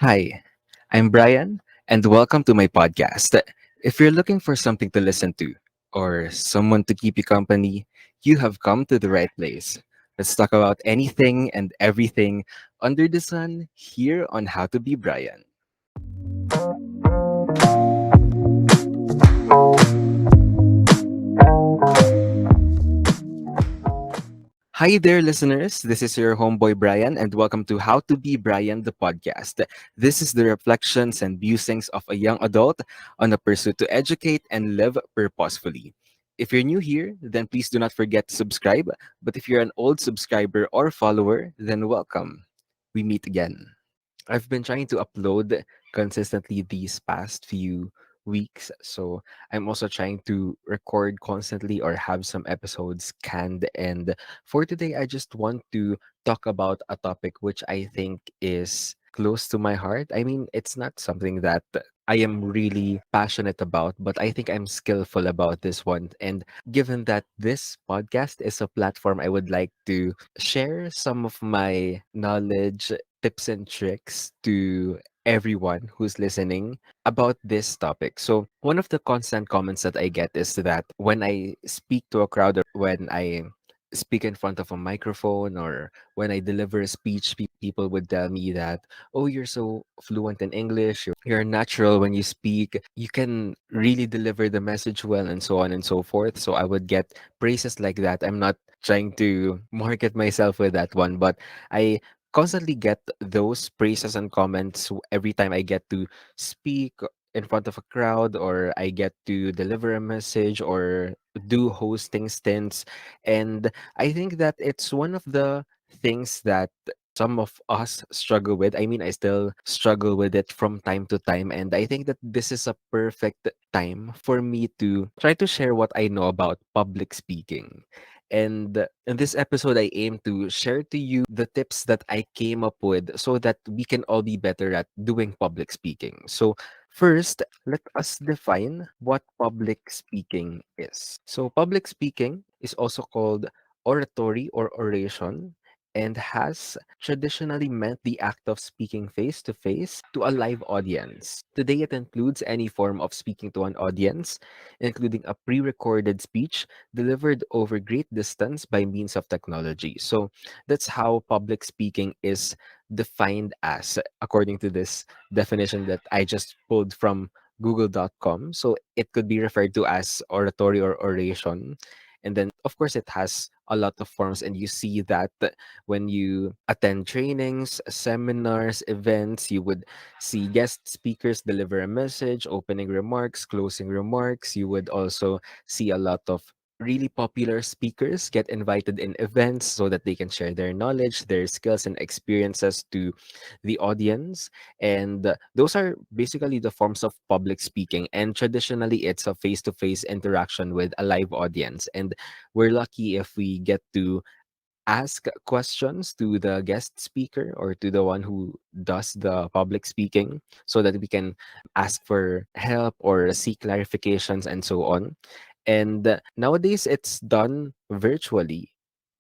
Hi, I'm Brian, and welcome to my podcast. If you're looking for something to listen to or someone to keep you company, you have come to the right place. Let's talk about anything and everything under the sun here on How to Be Brian. Hi there, listeners. This is your homeboy Brian, and welcome to How to Be Brian, the podcast. This is the reflections and musings of a young adult on a pursuit to educate and live purposefully. If you're new here, then please do not forget to subscribe. But if you're an old subscriber or follower, then welcome. We meet again. I've been trying to upload consistently these past few weeks. So I'm also trying to record constantly or have some episodes canned. And for today, I just want to talk about a topic which I think is close to my heart. I mean, it's not something that I am really passionate about, but I think I'm skillful about this one. And given that this podcast is a platform, I would like to share some of my knowledge, tips and tricks to everyone who's listening about this topic. So, one of the constant comments that I get is that when I speak to a crowd or when I speak in front of a microphone or when I deliver a speech, people would tell me that, oh, you're so fluent in English, you're natural when you speak, you can really deliver the message well, and so on and so forth. So, I would get praises like that. I'm not trying to market myself with that one, but I constantly get those praises and comments every time I get to speak in front of a crowd or I get to deliver a message or do hosting stints. And I think that it's one of the things that some of us struggle with. I mean, I still struggle with it from time to time. And I think that this is a perfect time for me to try to share what I know about public speaking. And in this episode, I aim to share to you the tips that I came up with so that we can all be better at doing public speaking. So, first, let us define what public speaking is. So, public speaking is also called oratory or oration and has traditionally meant the act of speaking face to face to a live audience. Today, it includes any form of speaking to an audience, including a pre recorded speech delivered over great distance by means of technology. So that's how public speaking is defined as, according to this definition that I just pulled from google.com. So it could be referred to as oratory or oration. And then, of course, it has a lot of forms, and you see that when you attend trainings, seminars, events, you would see guest speakers deliver a message, opening remarks, closing remarks. You would also see a lot of really popular speakers get invited in events so that they can share their knowledge, their skills, and experiences to the audience. And those are basically the forms of public speaking. And traditionally, it's a face to face interaction with a live audience. And we're lucky if we get to ask questions to the guest speaker or to the one who does the public speaking so that we can ask for help or seek clarifications and so on. And nowadays, it's done virtually.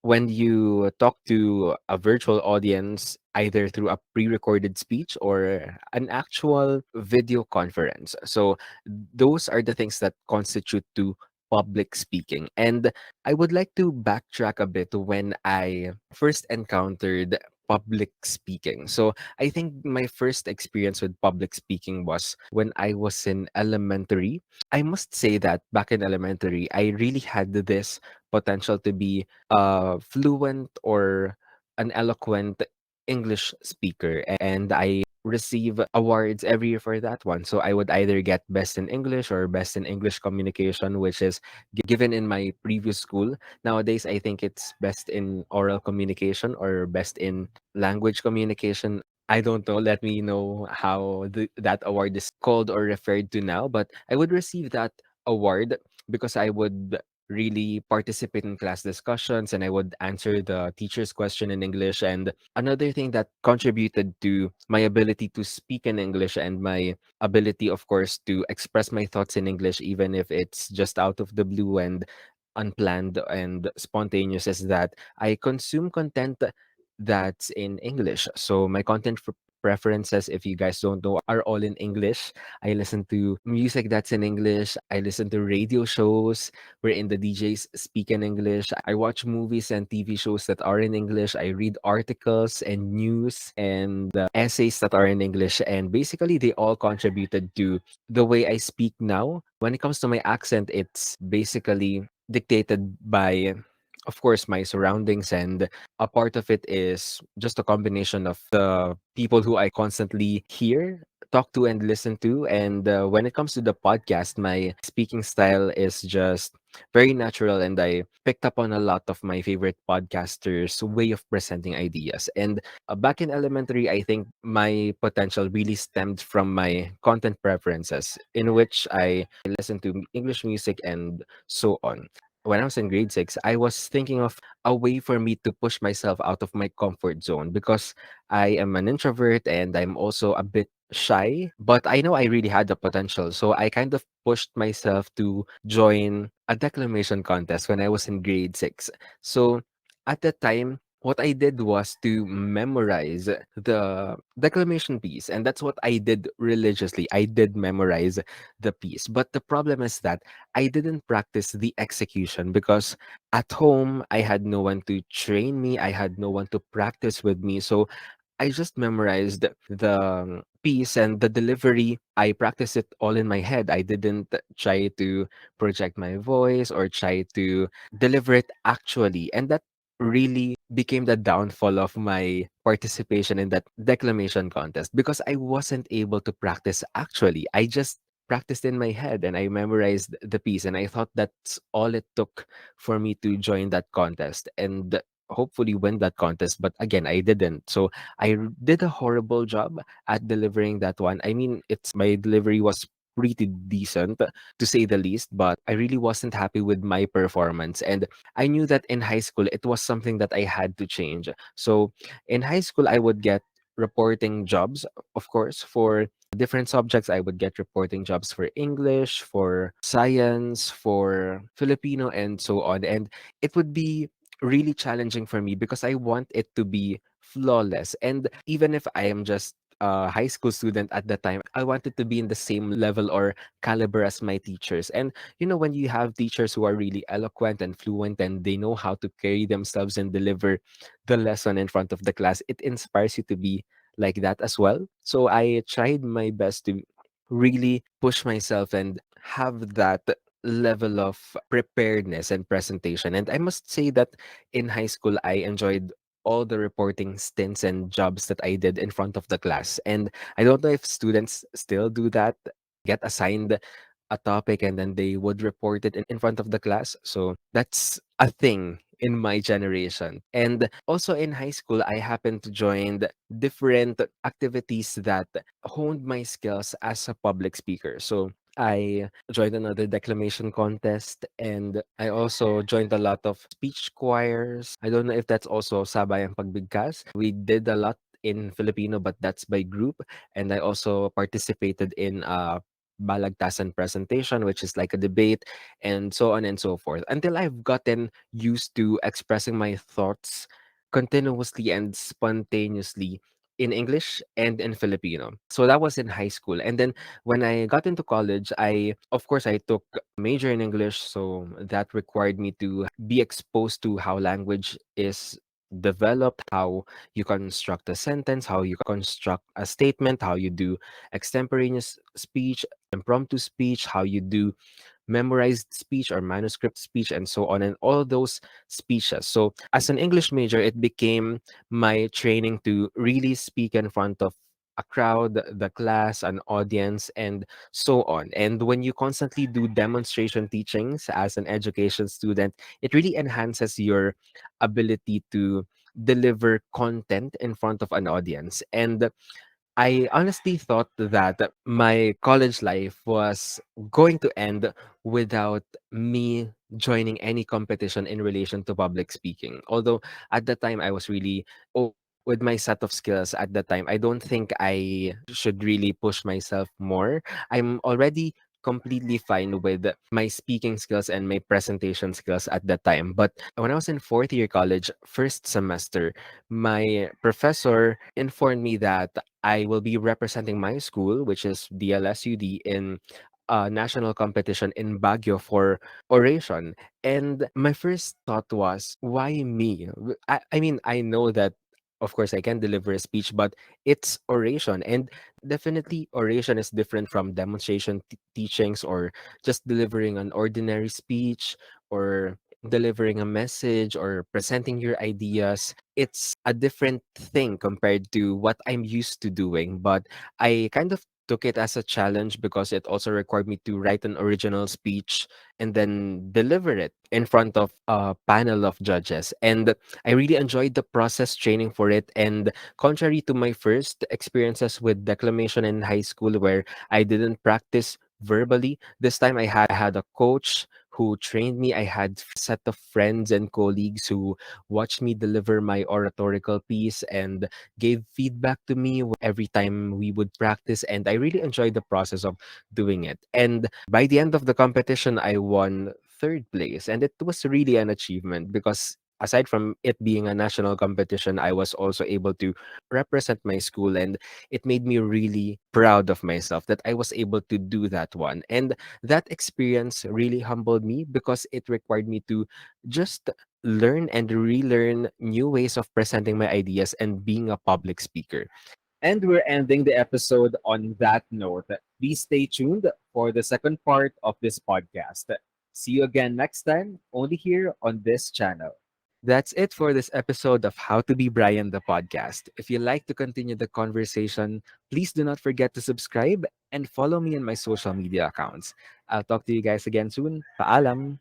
When you talk to a virtual audience, either through a pre recorded speech or an actual video conference. So, those are the things that constitute to public speaking. And I would like to backtrack a bit when I first encountered public speaking. So I think my first experience with public speaking was when I was in elementary. I must say that back in elementary, I really had this potential to be a fluent or an eloquent English speaker. And I receive awards every year for that one. So I would either get best in English or best in English communication, which is given in my previous school. Nowadays, I think it's best in oral communication or best in language communication. I don't know. Let me know how that award is called or referred to now. But I would receive that award because I would really participate in class discussions and I would answer the teacher's question in English. And another thing that contributed to my ability to speak in English and my ability, of course, to express my thoughts in English, even if it's just out of the blue and unplanned and spontaneous, is that I consume content that's in English. So my content preferences, if you guys don't know, are all in English. I listen to music that's in English. I listen to radio shows wherein the DJs speak in English. I watch movies and TV shows that are in English. I read articles and news and essays that are in English. And basically, they all contributed to the way I speak now. When it comes to my accent, it's basically dictated by, of course, my surroundings, and a part of it is just a combination of the people who I constantly hear, talk to, and listen to. And when it comes to the podcast, my speaking style is just very natural, and I picked up on a lot of my favorite podcasters' way of presenting ideas. And back in elementary, I think my potential really stemmed from my content preferences, in which I listen to English music and so on. When I was in grade six, I was thinking of a way for me to push myself out of my comfort zone because I am an introvert and I'm also a bit shy, but I know I really had the potential. So I kind of pushed myself to join a declamation contest when I was in grade six. So at that time, what I did was to memorize the declamation piece. And that's what I did religiously. I did memorize the piece. But the problem is that I didn't practice the execution because at home, I had no one to train me, I had no one to practice with me. So I just memorized the piece and the delivery. I practiced it all in my head. I didn't try to project my voice or try to deliver it actually. And that really became the downfall of my participation in that declamation contest because I wasn't able to practice actually. I just practiced in my head and I memorized the piece, and I thought that's all it took for me to join that contest and hopefully win that contest. But again, I didn't. So did a horrible job at delivering that one. I mean, it's my delivery was pretty decent to say the least, but I really wasn't happy with my performance. And I knew that in high school, it was something that I had to change. So in high school, I would get reporting jobs, of course, for different subjects. I would get reporting jobs for English, for science, for Filipino, and so on. And it would be really challenging for me because I want it to be flawless. And even if I am just a high school student at the time, I wanted to be in the same level or caliber as my teachers. And when you have teachers who are really eloquent and fluent and they know how to carry themselves and deliver the lesson in front of the class, it inspires you to be like that as well. So I tried my best to really push myself and have that level of preparedness and presentation. And I must say that in high school, I enjoyed all the reporting stints and jobs that I did in front of the class. And I don't know if students still do that, get assigned a topic and then they would report it in front of the class. So that's a thing in my generation. And also in high school, I happened to join different activities that honed my skills as a public speaker. So I joined another declamation contest and I also joined a lot of speech choirs. I don't know if that's also Sabayang Pagbigkas. We did a lot in Filipino, but that's by group. And I also participated in a balagtasan presentation, which is like a debate, and so on and so forth, until I've gotten used to expressing my thoughts continuously and spontaneously in English and in Filipino. So that was in high school. And then when I got into college, of course, I took a major in English. So that required me to be exposed to how language is developed, how you construct a sentence, how you construct a statement, how you do extemporaneous speech, impromptu speech, how you do memorized speech or manuscript speech, and so on, and all those speeches. So, as an English major, it became my training to really speak in front of a crowd, the class, an audience, and so on. And when you constantly do demonstration teachings as an education student, it really enhances your ability to deliver content in front of an audience. And I honestly thought that my college life was going to end without me joining any competition in relation to public speaking. Although at the time I was really with my set of skills at the time, I don't think I should really push myself more. I'm already completely fine with my speaking skills and my presentation skills at that time. But when I was in fourth year college, first semester, my professor informed me that I will be representing my school, which is DLSUD, in a national competition in Baguio for oration. And my first thought was, why me? I mean, I know that, of course, I can deliver a speech, but it's oration. And definitely, oration is different from demonstration teachings or just delivering an ordinary speech or delivering a message or presenting your ideas. It's a different thing compared to what I'm used to doing. But I kind of took it as a challenge because it also required me to write an original speech and then deliver it in front of a panel of judges. And I really enjoyed the process training for it. And contrary to my first experiences with declamation in high school, where I didn't practice verbally, this time I had a coach who trained me. I had set of friends and colleagues who watched me deliver my oratorical piece and gave feedback to me every time we would practice. And I really enjoyed the process of doing it. And by the end of the competition, I won third place. And it was really an achievement because aside from it being a national competition, I was also able to represent my school. And it made me really proud of myself that I was able to do that one. And that experience really humbled me because it required me to just learn and relearn new ways of presenting my ideas and being a public speaker. And we're ending the episode on that note. Please stay tuned for the second part of this podcast. See you again next time, only here on this channel. That's it for this episode of How to Be Brian, the podcast. If you like to continue the conversation, please do not forget to subscribe and follow me on my social media accounts. I'll talk to you guys again soon. Paalam!